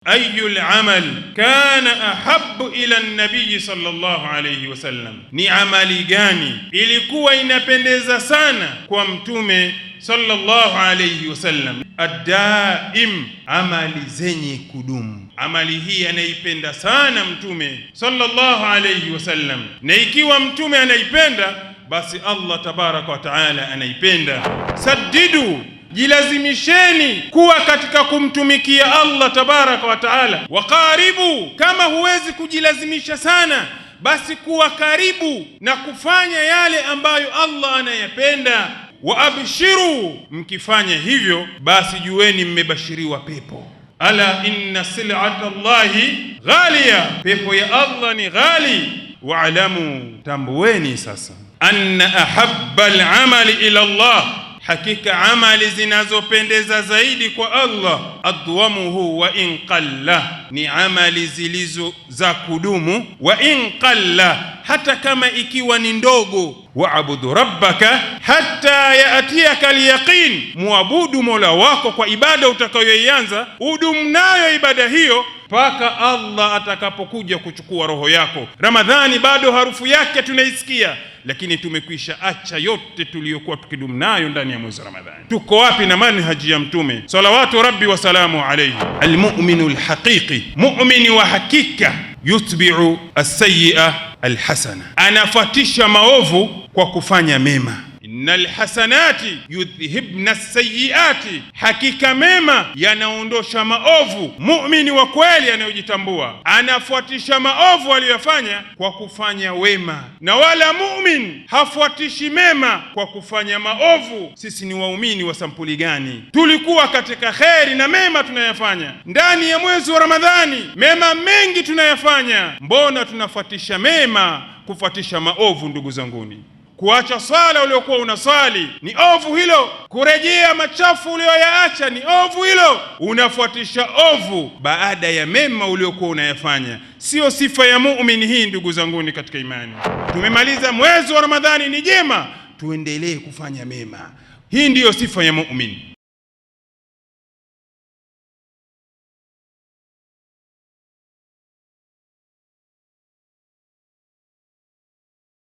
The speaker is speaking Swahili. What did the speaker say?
Ayyul amal kana ahabbu ila an-nabiy sallallahu alayhi wasallam, ni amali gani ilikuwa inapendeza sana kwa mtume sallallahu alayhi wasallam? Ad-daim, amali zenye kudumu. Amali hii anaipenda sana mtume sallallahu alayhi wasallam, na ikiwa mtume anaipenda basi Allah tabaraka wa taala anaipenda. Saddidu, jilazimisheni kuwa katika kumtumikia Allah tabaraka wa taala. Waqaribu, kama huwezi kujilazimisha sana basi kuwa karibu na kufanya yale ambayo Allah anayapenda. Wa abshiru, mkifanya hivyo basi jueni mmebashiriwa pepo. Ala inna sil'ata Allahi ghaliya, pepo ya Allah ni ghali. Wa'lamu, tambueni sasa, anna ahabba al-amali ila Allah, hakika amali zinazopendeza zaidi kwa Allah, adwamuhu wa in qalla, ni amali zilizo za kudumu, wa in qalla, hata kama ikiwa ni ndogo. Waabudu rabbaka hatta yaatiyaka al-yaqin, muabudu Mola wako kwa ibada utakayoianza, udumu nayo ibada hiyo mpaka Allah atakapokuja kuchukua roho yako. Ramadhani bado harufu yake tunaisikia, lakini tumekwisha acha yote tuliyokuwa tukidumu nayo ndani ya mwezi wa Ramadhani. Tuko wapi na manhaji ya mtume salawatu rabbi wa salamu alayhi? Almu'minu alhaqiqi, mu'mini wa hakika, yutbi'u as-sayyi'a alhasana, anafuatisha maovu kwa kufanya mema. Innal hasanati yudhhibna as-sayyiati, hakika mema yanaondosha maovu. Muumini wa kweli anayojitambua anafuatisha maovu aliyofanya kwa kufanya wema, na wala muumini hafuatishi mema kwa kufanya maovu. Sisi ni waumini wa sampuli gani? Tulikuwa katika kheri na mema tunayafanya ndani ya mwezi wa Ramadhani, mema mengi tunayafanya. Mbona tunafuatisha mema kufuatisha maovu? Ndugu zanguni, kuacha swala uliokuwa unaswali ni ovu hilo. Kurejea machafu ulioyaacha ni ovu hilo. Unafuatisha ovu baada ya mema uliokuwa unayafanya. Sio sifa ya muumini hii, ndugu zanguni katika imani. Tumemaliza mwezi wa Ramadhani, ni jema tuendelee kufanya mema. Hii ndiyo sifa ya muumini.